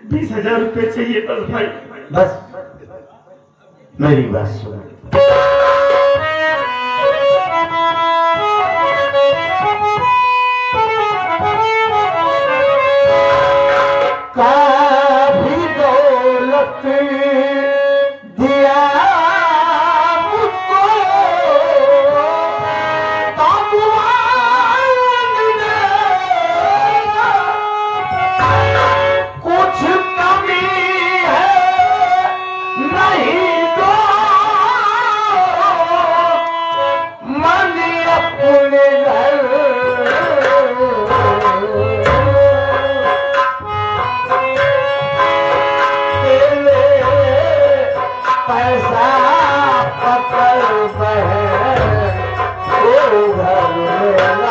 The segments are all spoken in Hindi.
20,000 रुपये चाहिए बस भाई। बस मेरी बात सुनो। काफी दौलत दिया मुझको कुछ कमी है नहीं तो मन अपने घर पैसा पकड़ बहन ओ घर मेरा।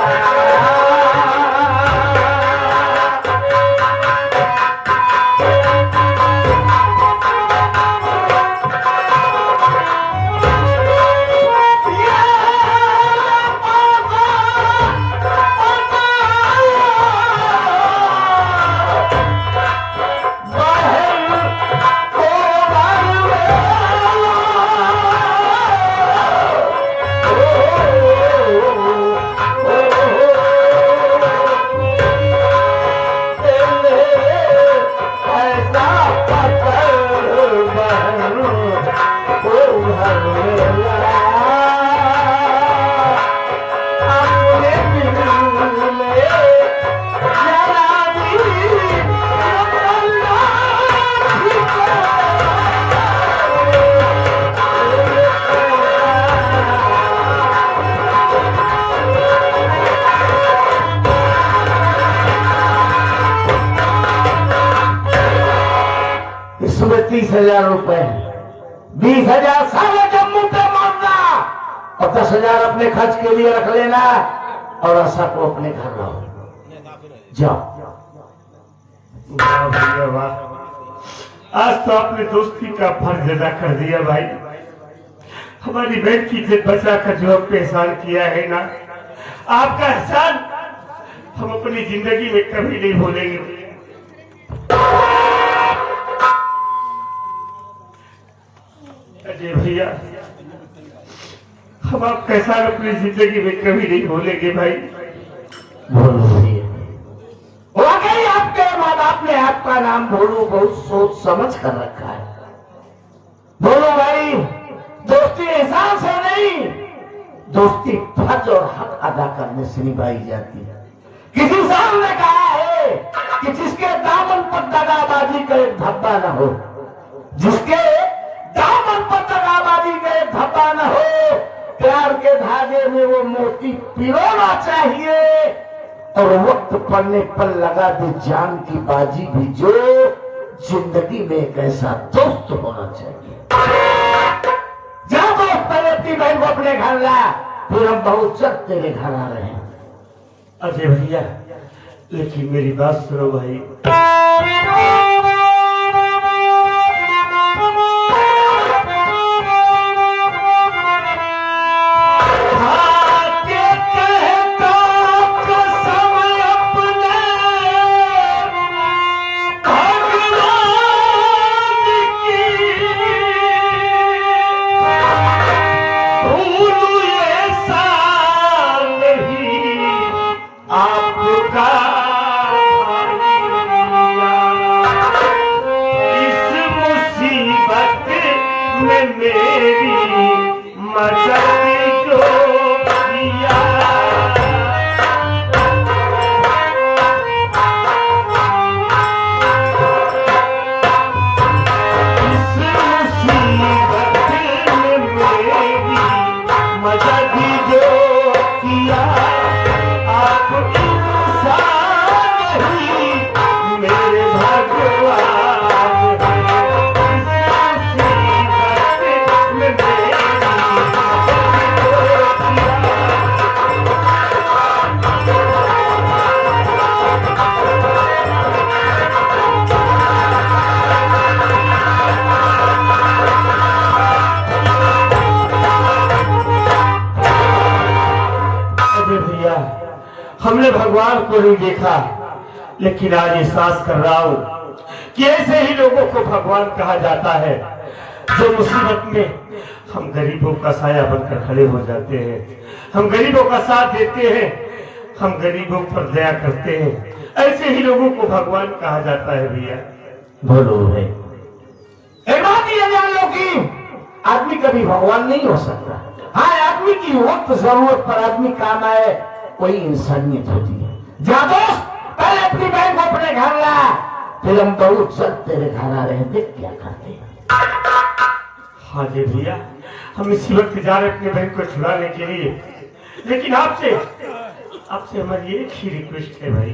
इसमें 30,000 रुपए, 20,000 सारे जम्मू पे मारना और 10,000 अपने खर्च के लिए रख लेना और आशा को अपने घर लाओ। जाओ। वाह भैया वाह, आज तो आपने दोस्ती का फर्ज अदा कर दिया भाई। हमारी बहन की इज्जत बचा कर जो आपने एहसान किया है ना, आपका एहसान हम अपनी जिंदगी में कभी नहीं भूलेंगे। अजय भैया, हम आपका एहसान अपनी जिंदगी में कभी नहीं भूलेंगे भाई। बोलो भैया, वाकई आपके माँ बाप ने आपका नाम भोलू बहुत सोच समझ कर रखा है। बोलो भाई, दोस्ती एहसान से नहीं, दोस्ती फर्ज और हक अदा करने से निभाई जाती है। किसी साहब ने कहा है कि जिसके दामन पर दगाबाजी का एक धब्बा न हो, जिसके दामन पर दगाबाजी का एक धब्बा न हो, प्यार के धागे में वो मोती पिरोना चाहिए और वक्त पड़ने पर लगा दे जान की बाजी भी। जो जिंदगी में एक ऐसा दोस्त होना चाहिए। जा दोस्त पहले अपनी बहन को अपने घर ला, फिर हम बहुत जल्द तेरे घर आ रहे हैं। अजय भैया, लेकिन मेरी बात सुनो भाई। हमने भगवान को नहीं देखा, लेकिन आज एहसास कर रहा हूं कि ऐसे ही लोगों को भगवान कहा जाता है जो मुसीबत में हम गरीबों का साया बनकर खड़े हो जाते हैं, हम गरीबों का साथ देते हैं, हम गरीबों पर दया करते हैं। ऐसे ही लोगों को भगवान कहा जाता है भैया। बोलो भाई, एक बात ये जान लो कि आदमी कभी भगवान नहीं हो सकता। हाँ, आदमी की वक्त जरूरत पर आदमी काम आए, कोई इंसानियत होती है। जा दोस्त, पहले अपनी बहन को अपने घर ला, फिर हम बहुत जल्द तेरे घर आ रहे हैं, देख क्या करते हैं। हाँ जी भैया, हम इसी वक्त जा रहे अपने बहन को छुड़ाने के लिए, लेकिन आपसे हमारी एक ही रिक्वेस्ट है भाई।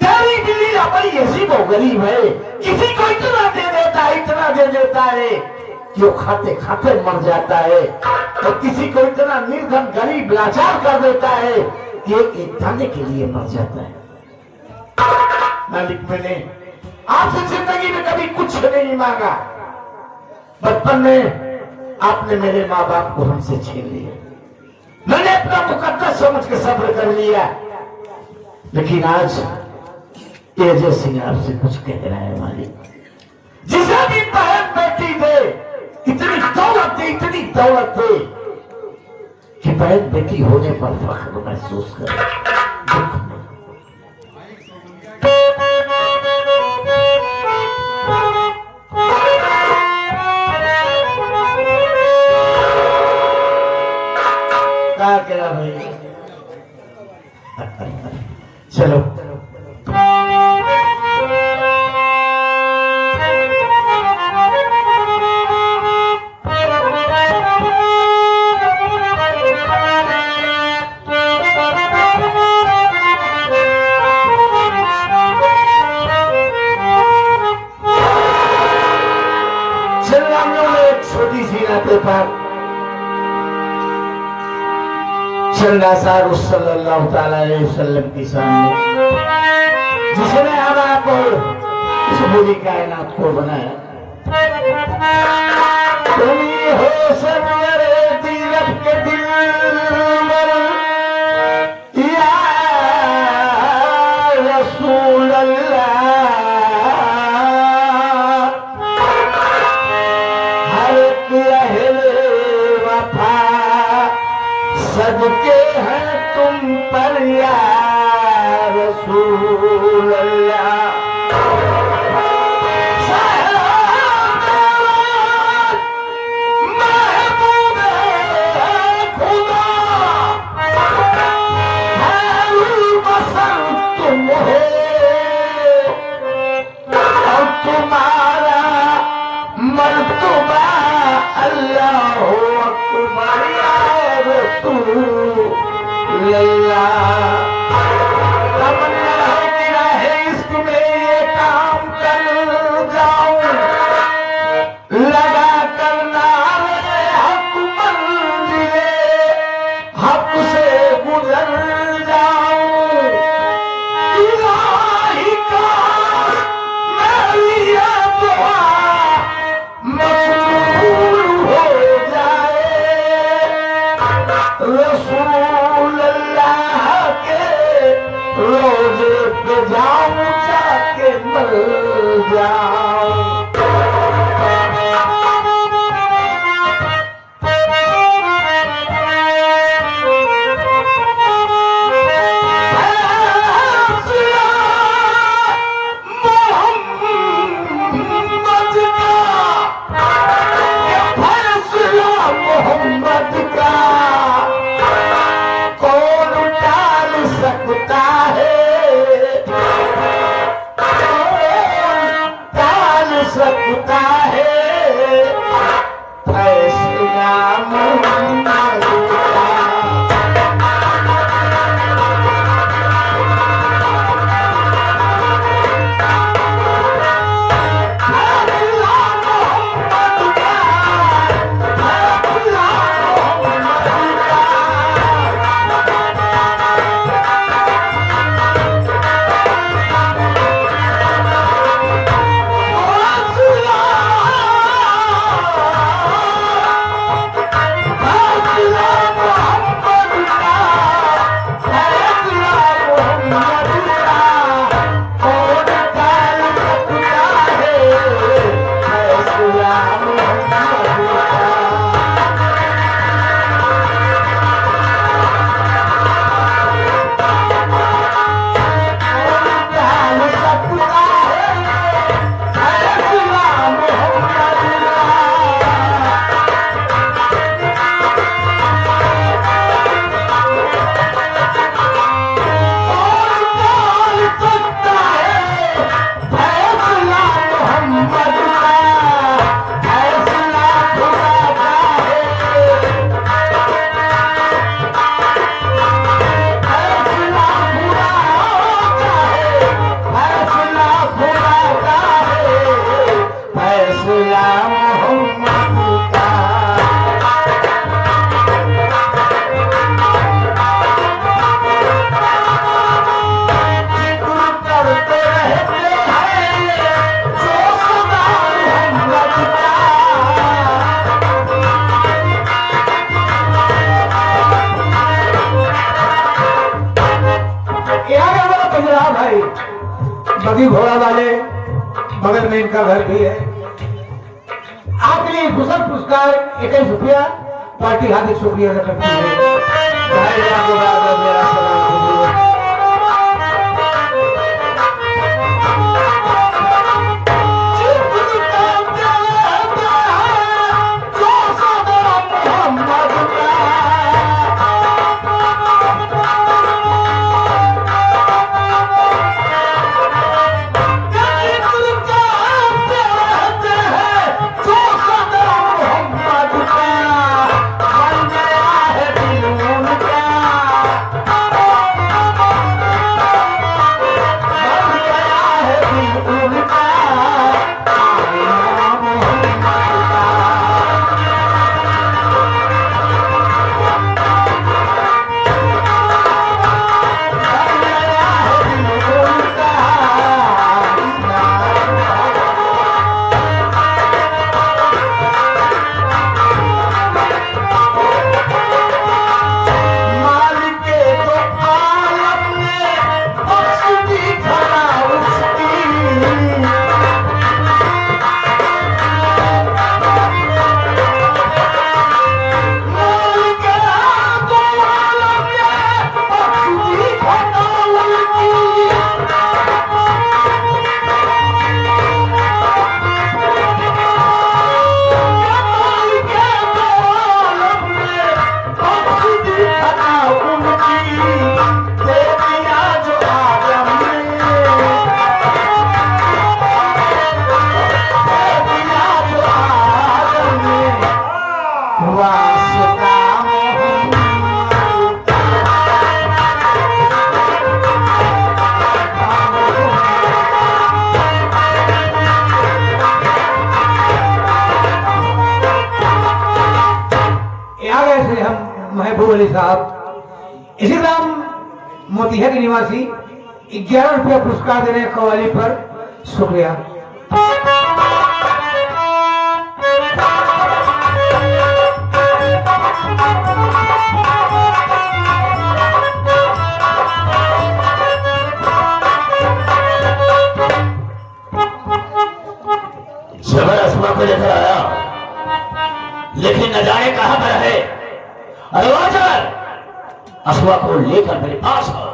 तेरी बिल्ली बड़ी अजीब हो गरीब है, किसी को इतना दे देता है कि वो खाते खाते मर जाता है, और किसी को इतना निर्धन गरीब लाचार कर देता है कि एक दाने के लिए मर जाता है। मालिक, मैंने आपसे जिंदगी में कभी कुछ नहीं मांगा। बचपन में आपने मेरे माँ बाप को हमसे छीन लिया, मैंने अपना मुकद्दस समझ के सब्र कर लिया, लेकिन आज तेजय सिंह आपसे कुछ कह रहा है। मालिक, जिसे भी बहन बेटी दे, इतनी दौलत दे कि बहन बेटी होने पर फख्र महसूस करे, दुख नहीं। क्या कह भाई, चलो सल्लल्लाहु अलैहि वसल्लम के सामने, जिसने आप और इस पूरी कायनात को बनाया, तुम ही हो सरवरे दिल के दिलबर, या रसूल अल्लाह, हर एक अहले वफा सदके हैं तुम पर या रसूल अल्लाह। महबूब खुदा अल्लाह। तमन्ना है कि राहे इश्क में ये काम कर जाऊं, लगा कर नारे हक मंजिले हक से गुजर जाऊं। इलाही का मेरी ये दुआ मकबूल हो जाए, रसूल अल्लाह के रोजे पे जाऊं जाके मर जाऊं। मोहम्मद का कौन टाल सकता है, कौन टाल सकता है फैसला मोहम्मद का। बगी घोड़ा वाले बगल में इनका घर भी है। आपके लिए कुशल पुरस्कार 21 रुपया पार्टी हार्दिक शुक्रिया अदा करती है। भाई आपको बार-बार मेरा सलाम कबूल। दिलों इसी नाम मोतिहारी निवासी 11 रुपया पुरस्कार दे रहे हैं कव्वाली पर। शुक्रिया। जबर असमा को लेकर आया, लेकिन न जाने कहां पर है। अरे वाह जबर, असमा को लेकर मेरे पास आओ।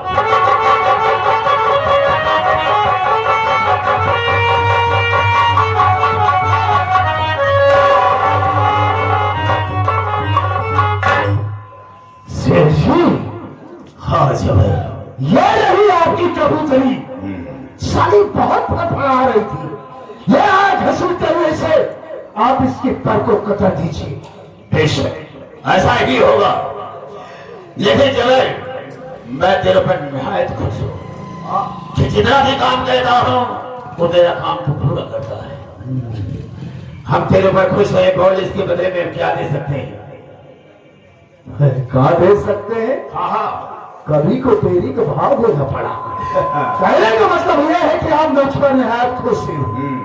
सेठ जी, हाँ जबर, ये रही आपकी कबूतरी। साली बहुत फटफड़ा रही थी। ये आज घसीटते हुए से आप इसके पर को कतर दीजिए। बेशक ऐसा ही होगा, लेकिन जबर मैं तेरे पर निहायत खुश हूं कि जितना भी काम कहता हूं वो तेरा काम तो पूरा करता है। हम तेरे पर खुश हैं, बोल इसके बदले में हम क्या दे सकते हैं? कहा दे सकते हैं? हाँ हाँ, कभी को तेरी का भाव देना पड़ा। कहने का मतलब यह है कि आप मुझ पर निहायत खुश हैं,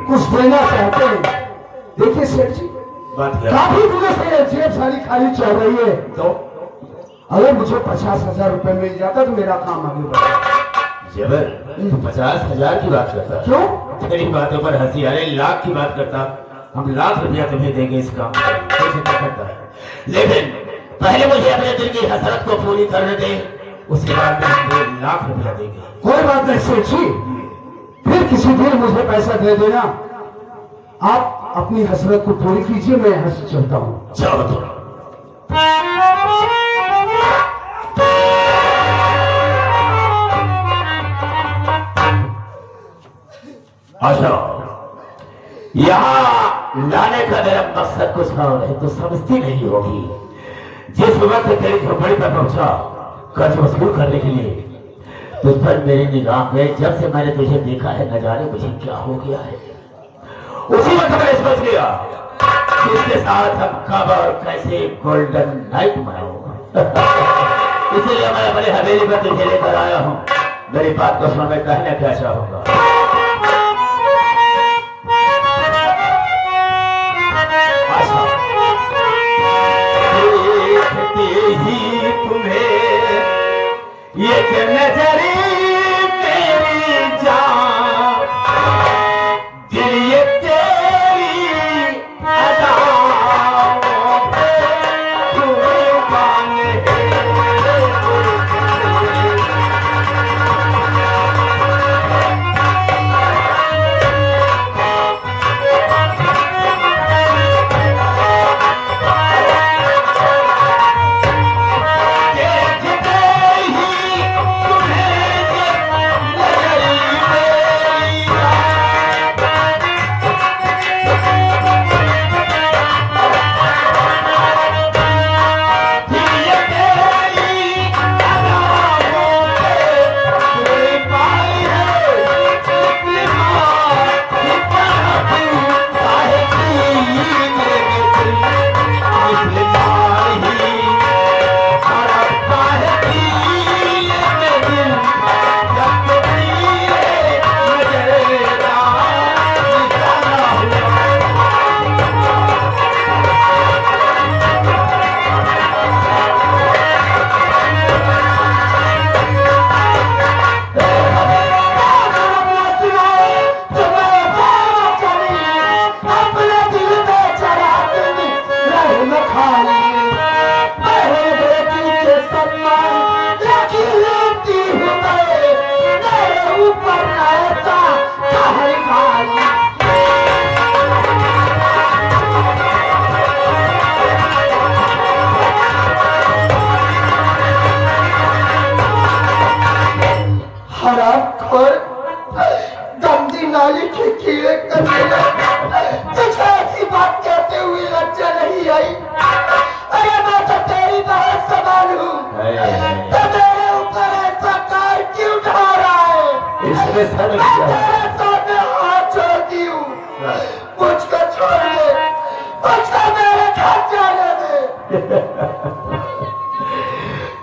कुछ देना चाहते हैं। देखिए सेठ जी, बात क्या? काफी दिनों से ये जेब सारी खाली चल रही है। तो अगर मुझे 50,000 रुपए मिल जाता तो मेरा काम आगे बढ़ा। जबर, तू 50,000 की बात करता? क्यों? तेरी बातों पर हंसी आ रही, लाख की बात करता। हम लाख रुपया तुम्हें देंगे इस काम को, कैसे क्या करता है? लेकिन पहले मुझे अपने दिल की हसरत को पूरी करने दे, उसके बाद में हम 1 लाख रुपया देंगे। कोई बात नहीं सेठ जी, फिर किसी दिन मुझे पैसा दे देना। आप अपनी हसरत को पूरी कीजिए, मैं यहाँ से चलता हूँ। चलो तो अच्छा, यहाँ लाने का मेरा मकसद कुछ और है तो समझती नहीं होगी। जिस वक्त तेरी झोपड़ी पर पहुंचा कर्ज वसूल करने के लिए, तुझ पर मेरी निगाह गई। जब से मैंने तुझे देखा है, न जाने मुझे क्या हो गया है। उसी वक्त मैंने सोच लिया कि इसके साथ हम कब और कैसे गोल्डन नाइट मनाऊंगा। इसीलिए मैं अपनी हवेली पर तुझे लेकर आया हूँ। मेरी बात को सुन, मैं कहना क्या चाहूंगा। ही तुम्हें एक नजरी तेरी जान, दिल ये तेरी अदाओं पे कुर्बान है।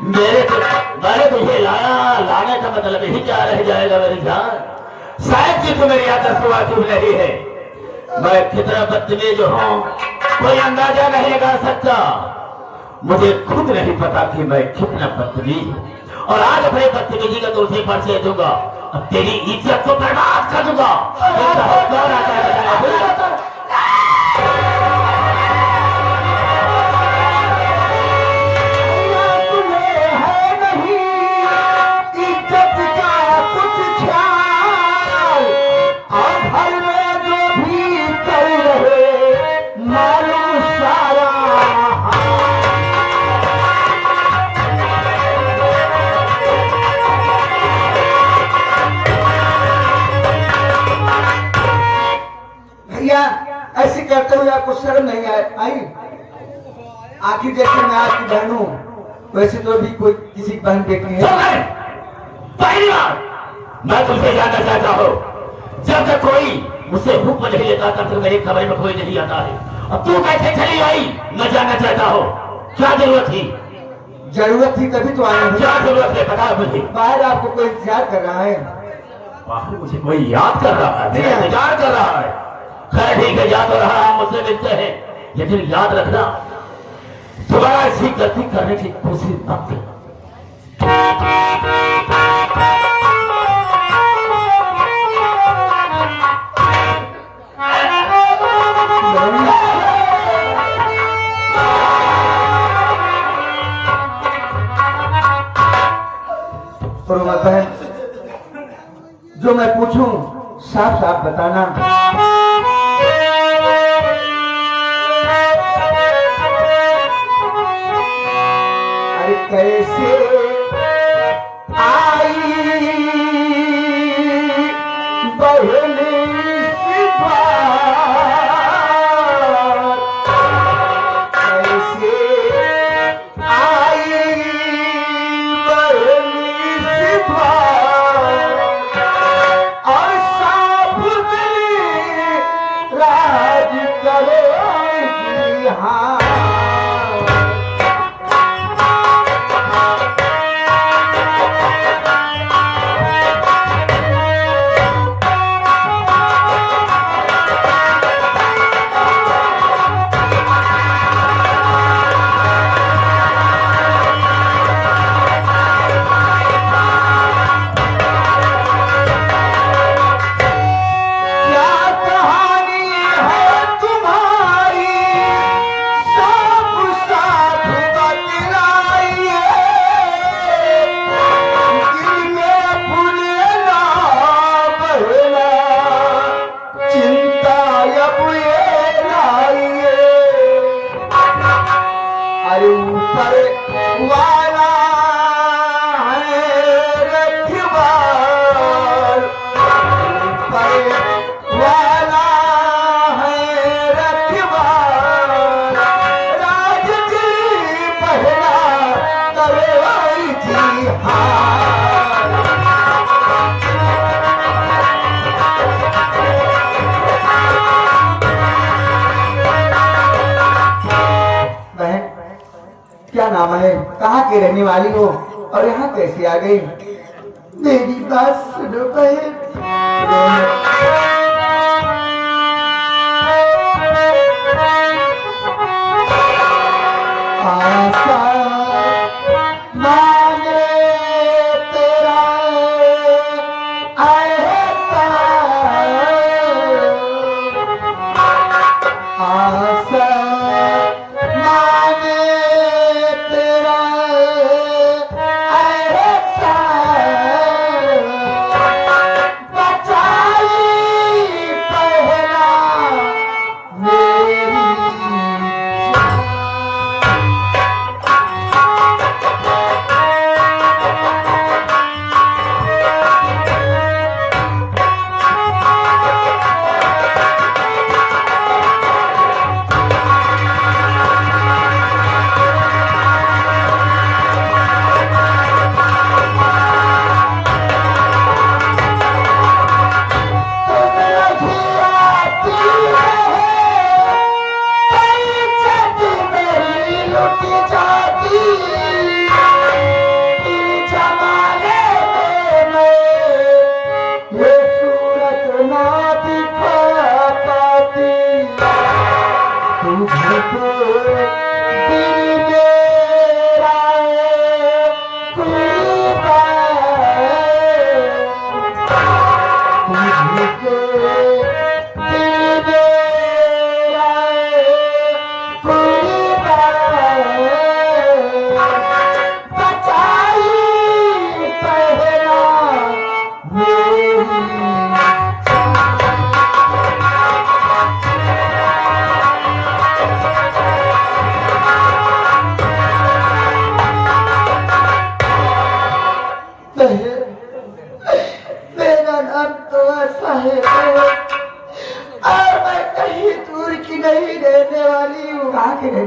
मेरे मैंने तुझे लाया, लाने का मतलब ही क्या रह जाएगा मेरी जान। शायद कि तुम्हें मेरी आदत वाकिफ नहीं है, मैं कितना बदतमीज हूँ कोई अंदाजा नहीं लगा सकता। मुझे खुद नहीं पता कि मैं कितना बदतमीज हूँ, और आज अपने बदतमीजी का तुलसी पर से दूंगा और तेरी इज्जत को बर्बाद कर दूंगा। कौन आता है? ऐसे करते हुए आपको शर्म नहीं आई? आखिर जैसे मैं आपकी बहन हूँ, वैसे तो भी कोई किसी की बहन बेटी है। पहली बार मैं तुमसे जानना चाहता हूँ, जब तक कोई मुझसे हुक्म नहीं लेता तब तक मेरे कमरे में कोई नहीं आता है, और तू कैसे चली आई मैं जानना चाहता हूँ। क्या जरूरत थी? जरूरत थी तभी तो आए। क्या जरूरत है बता मुझे। बाहर आपको कोई इंतजार कर रहा है। बाहर मुझे कोई याद कर रहा है, मेरा इंतजार कर रहा है। खैर ठीक है, याद हो रहा है, मुझसे मिलते हैं, लेकिन याद रखना दोबारा ऐसी गलती करने की कोशिश मत करना। बहन, जो मैं पूछूं साफ साफ बताना। अरे कैसे आई बहन इस बार, कैसे आई बहन इस बार, और साफ दिली राज करेगी। हाँ क्या नाम है, कहाँ की रहने वाली हो और यहाँ कैसे आ गई? मेरी बात सुनो बहन। आशा माने तेरा ऐसा, आशा माने तेरा ऐसा, बचाई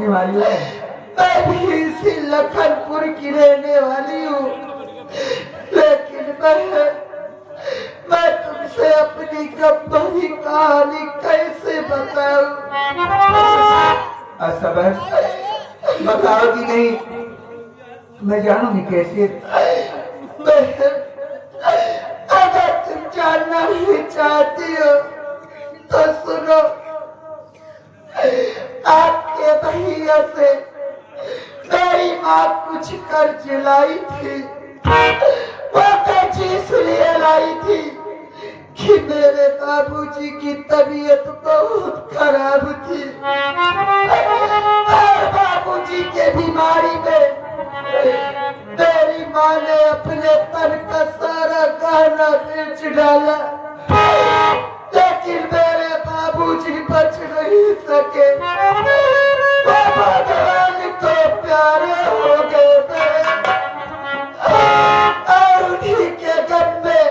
रहने वाली हूँ? मैं भी इसी लखनपुर की रहने वाली हूँ, लेकिन मैं तुमसे अपनी गंभीर कहानी कैसे बताऊं? अच्छा बहन बताओगी नहीं? मैं जानूंगी कैसे? बहन अगर तुम जानना ही चाहती हो तो सुनो। आपके भैया से मेरी माँ कुछ कर्ज लाई थी। वो कर्ज इसलिए लाई थी कि मेरे बाबूजी की तबीयत बहुत खराब थी और बाबूजी के बीमारी में मेरी माँ ने अपने तन का सारा गहना बेच डाला, लेकिन मेरे बाबूजी बच नहीं सके। वो भगवान को प्यारे हो गए और उन्हीं के गम में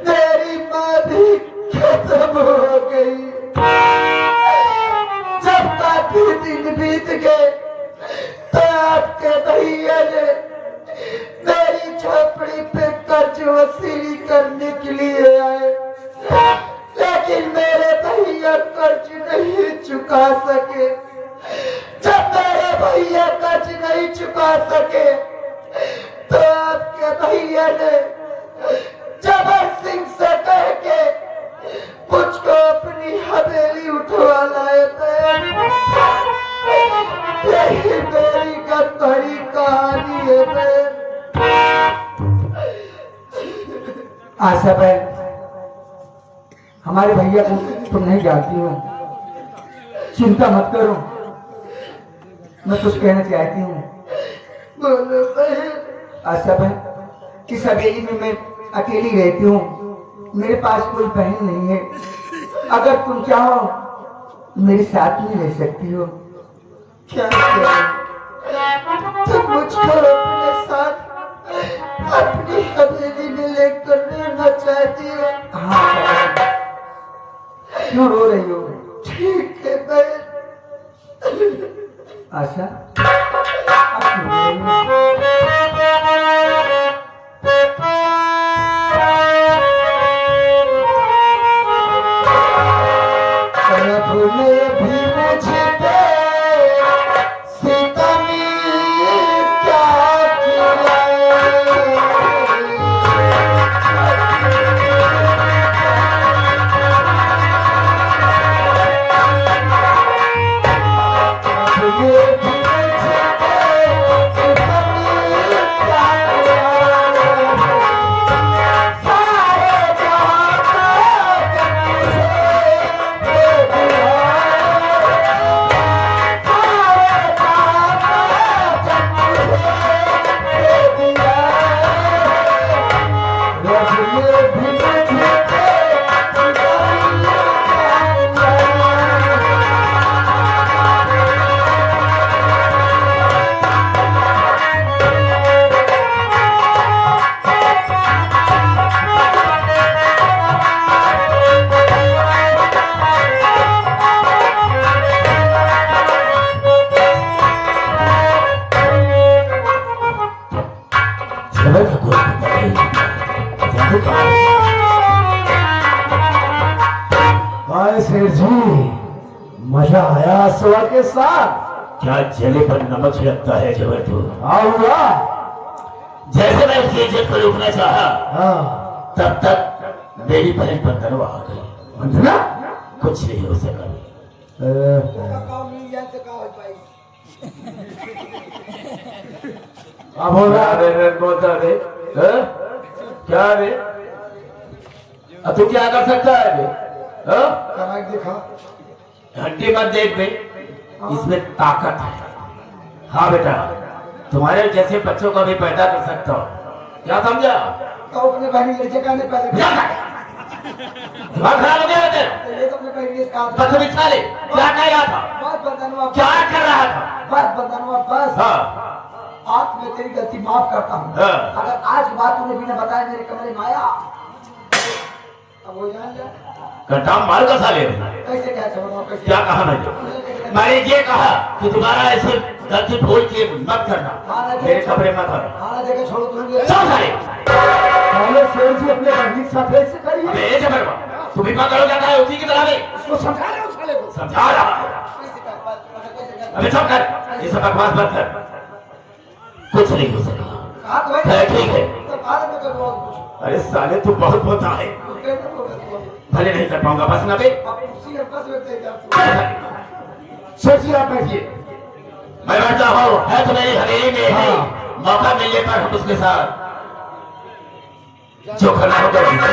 मेरी माँ भी खत्म हो गई। जब काफी दिन बीत गए तो आपके भैया ने मेरी झोपड़ी पे कर्ज वसूली करने के लिए आए, लेकिन मेरे भैया कर्ज नहीं चुका सके। जब मेरे भैया कर्ज नहीं चुका सके तो आपके भैया ने जबर सिंह से कह के मुझको अपनी हवेली उठवा लाए थे। यही मेरी गंभीर कहानी है। आशा बहन, हमारे भैया को तुम नहीं जानती हो, चिंता मत करो, मैं कुछ कहना चाहती हूँ। बोलो बहन। आशा बहन, इस हवेली में मैं अकेली रहती हूँ, मेरे पास कोई बहन नहीं है। अगर तुम चाहो मेरे साथ में रह सकती हो। क्या तुम मुझको अपने साथ अपनी हवेली में लेकर रहना चाहती हो? हाँ। क्यों रो रही हो? ठीक है बहन। आशा अब क्यों रो रही हो? प्रभु ने भी मुझे पे सितम क्या किया। सेठ जी, मजा आया सवा के साथ। क्या जले पर नमक छिड़कता है जबरपुर? हुआ जैसे मैं उसकी इज्जत को रोकना चाहा, हाँ। तब तक मेरी बहन पर दरवा आ गई। अंजना कुछ नहीं हो सका। अब हो रहा है। बोलता रे, क्या रे? अब तू क्या कर सकता है रे? दिखा हड्डी मत देख बे, इसमें ताकत है। हाँ बेटा, तुम्हारे जैसे बच्चों को भी पैदा कर सकता हो। क्या समझा? तो अपने बहनी लड़के का नहीं पैदा दिमाग खराब हो गया तेरा? तो ये तो अपने बहनी का बदतमीज साले, क्या कह रहा था? बात बताना, क्या कर रहा था? बात बताना बस। हाँ आज मैं तेरी गलती माफ करता हूँ। हाँ। अगर आज बात तूने बिना बताए मेरे कमरे में आया अब वो जान जा घंटा मार का साले कैसे क्या छोड़ो कैसे क्या कहा मैंने ये कहा कि तुम्हारा ऐसे गलती भूल के मत करना, मेरे कमरे मत आना। खाना देके छोड़ो तुम ये चल साले पहले शेर जी अपने बहनी के साथ ऐसे करिए अबे ये जबर तुम इतना करो क्या है उसी की तरह में उसको समझा रहे हो साले को समझा रहा हूं। अबे चुप कर, ये सब बकवास मत कर, कुछ नहीं हो सका। कहा तो है, ठीक है। तो बाद में करो कुछ अरे साले तू बहुत होता है, भले नहीं कर पाऊंगा बस ना बे। उसी बस में दे जाओ सोचिए आप बैठिए। मैं बैठता हूँ, है तो मेरी हवेली में ही, मौका मिलने पर हम उसके साथ जो करना होगा कितना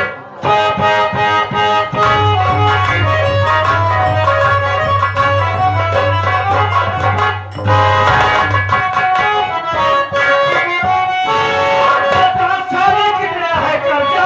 है कर्जा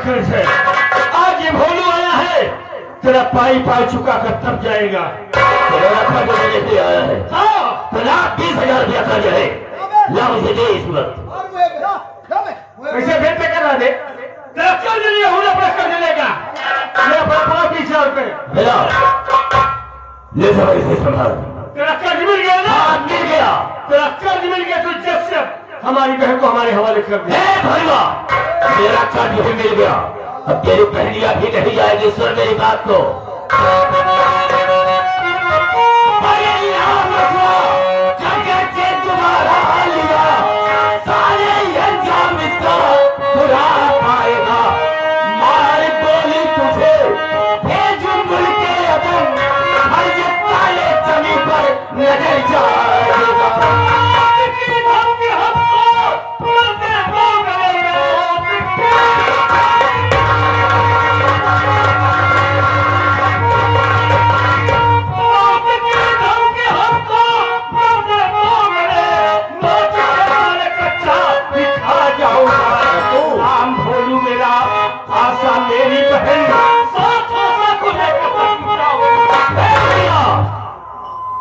कर्ज है। आज ये भोलू आया है, तेरा पाई पाई चुका कर तब जाएगा। लेके आया है हाँ 20,000 रुपया कर्ज है, ला मुझे दे इस वक्त। कैसे बेटे करा दे, तेरा कर्ज लिया हूँ अपना कर्ज लेगा, मैं अपना 20,000 रुपए मेरा ले समझ से संभाल। तेरा कर्ज मिल गया ना, हाँ मिल गया, तेरा कर्ज मिल गया तो जब से हमारी बहन को हमारे हवाले कर दे। भैया मेरा कर्ज भी मिल गया, अब तेरी बहनियां भी नहीं जाएगी। सुन मेरी बात को, तुम्हारा हाल लिया सारे अंजाम इसका बुरा पाएगा। मार गोली तुझे भेजू मुल्क के अदम, हर ये काले जमी पर नजर जाएगा। मेरी बहन को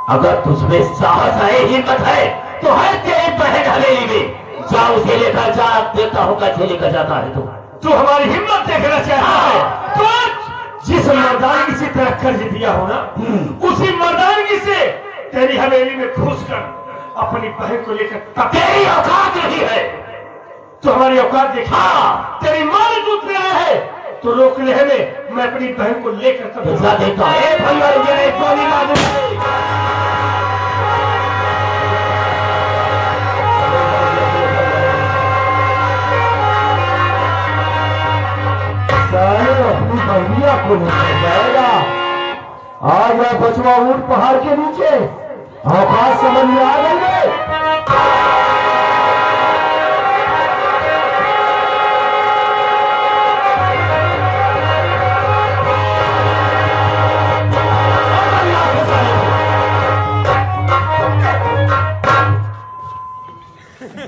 अगर तुझमें साहस है, हिम्मत है, तो है तेरी बहन हवेली में, जा उसे लेकर जा। देखता हूँ कैसे लेकर जाता है तू हमारी हिम्मत देखना चाहता है तो जिस मर्दानगी से तेरा कर्ज दिया हो ना, उसी मर्दानगी से तेरी हवेली में घुस कर अपनी बहन को लेकर तेरी औकात नहीं है तो हमारी औकात देखी। हाँ। तेरी माँ ने दूध पिया है तो रोक ले हमें, मैं अपनी बहन को लेकर तब दूसरा देखता है। गोली मार अपनी बहनिया को लेकर जाएगा। आ गया बचवा ऊंट पहाड़ के नीचे, औकात समझ में आ गई है।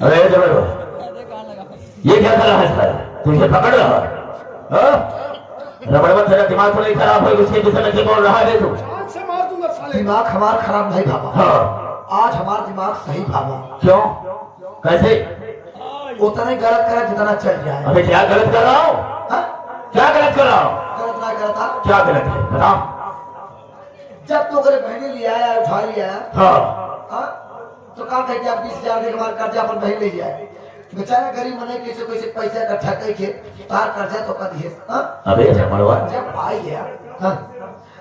अरे जबर ये क्या कर रहा है सर, तुझे पकड़ रहा है? रबड़ तेरा दिमाग तो नहीं खराब हो, उसके विषय में क्यों बोल रहा है तू? दिमाग हमारा खराब नहीं भावा। हाँ आज हमारा दिमाग सही भावा। क्यों, कैसे? उतना ही गलत करा जितना चल जाए। अबे क्या गलत कर रहा हूँ? क्या गलत कर रहा हूँ? गलत ना करता। क्या गलत है बताओ। जब तो करे बहने लिया है, उठा लिया है, हाँ तो काम था कि आप 20,000 के बाद कर्जा अपन बहन ले जाए। बेचारा गरीब मने कैसे कैसे पैसा इकट्ठा करके तार कर्जा तो कर दिए। अबे जमड़वा जब भाई गया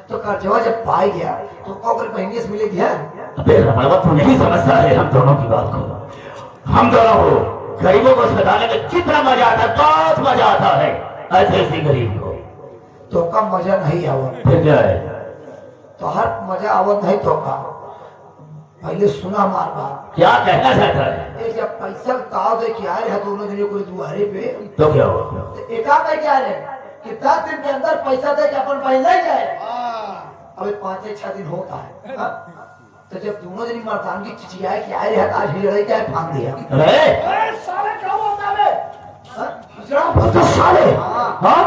तो कर्जवा जब पाई गया तो कौकर महीने से मिलेगी है। अबे रमणवा तू नहीं समझता है हम दोनों की बात को। हम दोनों को गरीबों को सताने में कितना मजा आता है, बहुत मजा आता है ऐसे ऐसे गरीब को। तो का मजा नहीं आवत, फिर क्या है? तो हर मजा आवत नहीं तो का। पहले सुना मारवा क्या कहना चाहता है? ये जब पैसा ताव दे के आए हैं दोनों जने को दुआरे पे, तो क्या हुआ? तो एका में क्या है कि 10 दिन के अंदर पैसा दे के अपन पहले ही जाए। अबे 5-6 दिन होता है हाँ? तो जब दोनों जनी मर्दानगी चिचियाए कि आए हैं आज ही लड़ाई क्या फांग दिया। अरे साले क्या होता है हाँ? तो साले हाँ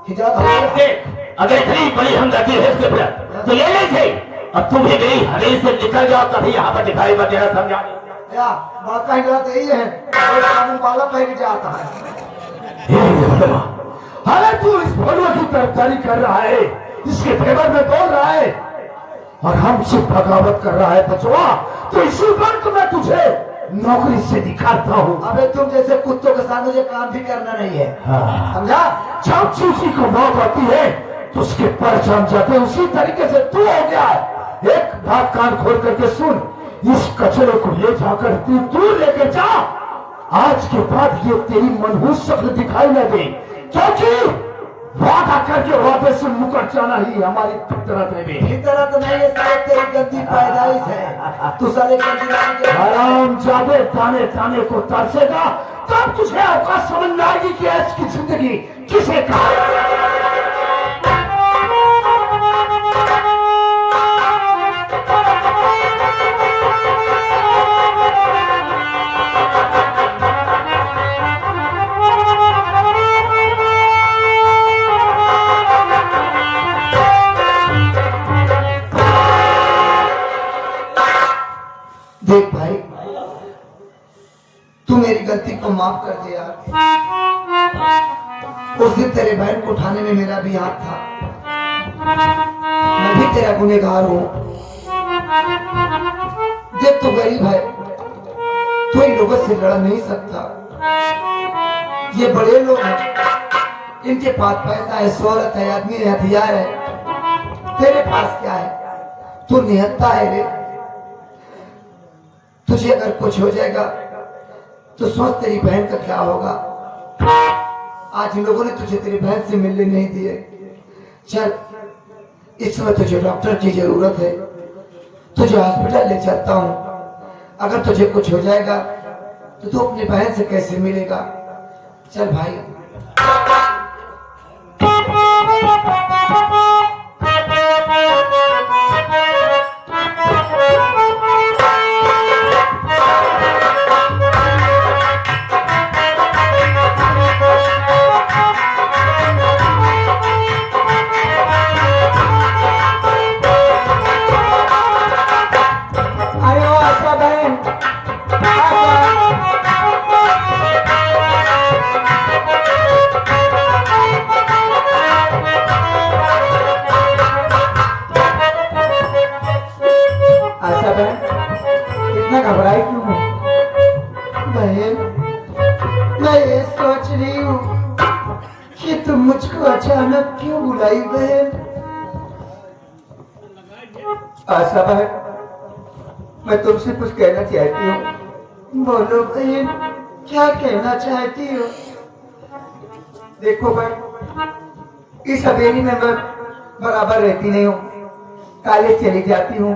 हिजरत देख, अगर इतनी बड़ी हमदर्दी है इसके ऊपर तो ले ले थे। अब तुम ही मेरी हवेली से निकल जाओ कभी यहाँ पर दिखाई मत देना, समझा? या बात का हिजरत यही है और कानून वाला पहले जाता है। अरे तू इस भगवा की तरफदारी कर रहा है, इसके फेवर में बोल रहा है और हमसे बगावत कर रहा है बचवा। तो इसी वक्त मैं तुझे नौकरी से निकालता हूँ। अबे तुम जैसे कुत्तों के साथ मुझे काम भी करना नहीं है हाँ। समझा। जब चूसी को मौत आती है तो उसके पर जम जाते हैं, उसी तरीके से तू हो गया है। एक बात कान खोल करके सुन, इस कचरे को ले जाकर तू दूर लेके जा। आज के बाद ये तेरी मनहूस शक्ल दिखाई न दे, क्योंकि वादा करके वापस से मुकर जाना ही हमारी फितरत है। फितरत नहीं है साले, तेरी गंदी पैदाइश है। तू साले गंदी आराम जादे ताने ताने को तरसेगा तब तुझे अवकाश समझ में आएगी कि आज की जिंदगी किसे कहा। देख भाई, तू मेरी गलती को माफ कर दे यार। उस दिन तेरे बहन को उठाने में मेरा भी हाथ था, मैं भी तेरा गुनहगार हूँ। देख तू गरीब है, तू इन लोगों से लड़ नहीं सकता। ये बड़े लोग हैं, इनके पास पैसा है, शोहरत है, आदमी है, हथियार है। तेरे पास क्या है? तू निहत्ता है रे। तुझे अगर कुछ हो जाएगा तो सोच तेरी बहन का क्या होगा। आज इन लोगों ने तुझे तेरी बहन से मिलने नहीं दिए। चल, इस समय तुझे डॉक्टर की जरूरत है, तुझे हॉस्पिटल ले चलता हूँ। अगर तुझे कुछ हो जाएगा तो तू अपनी बहन से कैसे मिलेगा। चल भाई। इतना घबराई क्यों हूँ बहन? मैं ये सोच रही हूँ कि तुम मुझको अचानक क्यों बुलाई बहन। आशा बहन, मैं तुमसे कुछ कहना चाहती हूँ। बोलो बहन, क्या कहना चाहती हो? देखो बहन, इस हवेली में मैं बराबर रहती नहीं हूँ, कॉलेज चली जाती हूँ।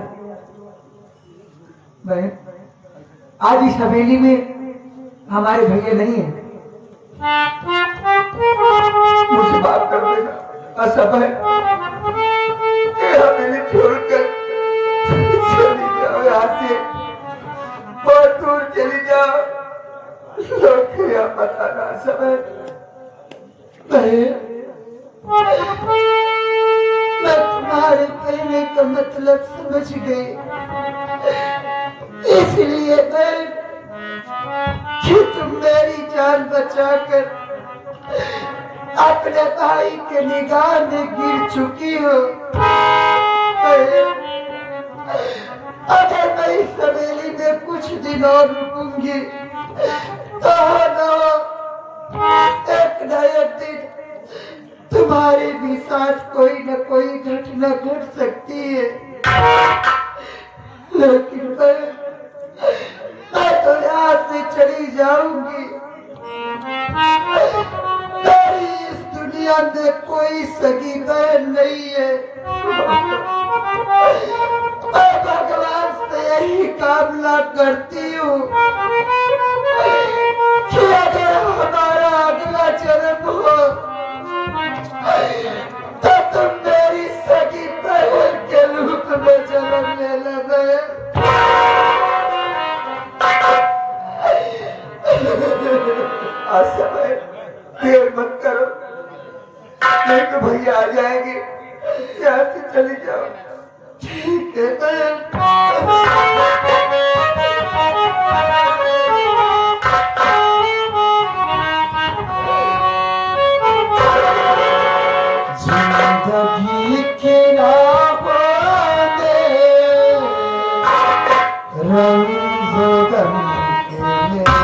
बहन, आज इस हवेली में हमारे भैया नहीं है, मुझे माफ कर देना। असब है, ये हवेली छोड़कर चली जाओ, यहाँ से बहुत दूर चली जाओ, लोग क्या बताना। सब है बहन, मैं तुम्हारे कहने का मतलब समझ गई, इसलिए मैं कि तुम मेरी जान बचाकर अपने भाई के निगाह में गिर चुकी हो। अगर मैं इस हवेली में कुछ दिन और रुकूंगी तो एक न एक दिन तुम्हारे हमारे भी साथ कोई न कोई घटना घट सकती है, लेकिन मैं तो यहाँ से चली जाऊंगी। मेरी इस दुनिया में कोई सगी बहन नहीं है। मैं भगवान से यही कामना करती हूँ कि अगर हमारा अगला जन्म हो तो तुम मेरी सगी बहन के रूप में जन्म लेना बहन। आशा बहन देर मत करो, नहीं तो भैया आ जाएंगे, यहाँ से चली जाओ। ठीक है बहन। जिंदगी की राहों में रंग गम के मेले,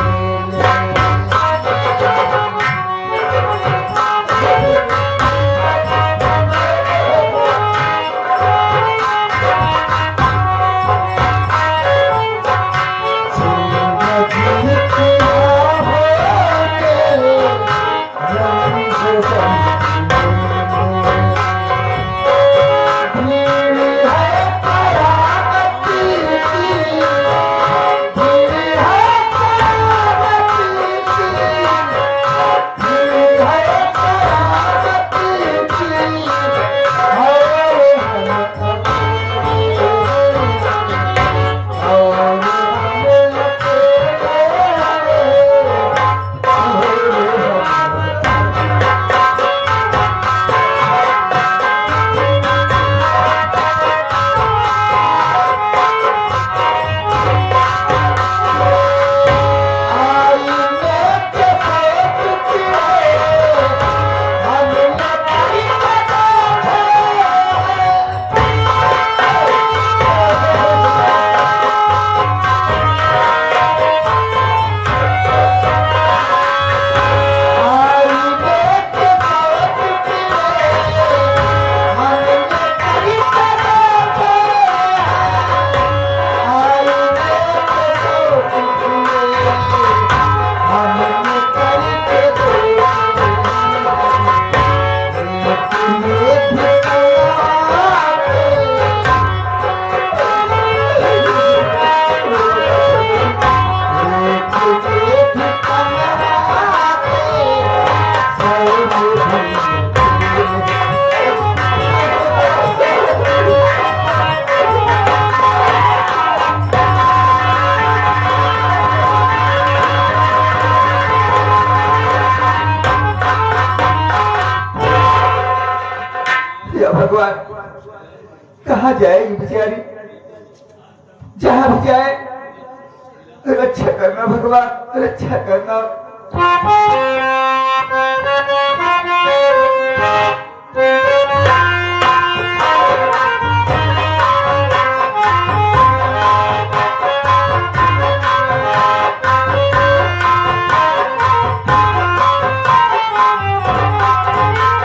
भगवान कहाँ जाएगी बेचारी, जहां भी जाए रक्षा करना भगवान, रक्षा करना।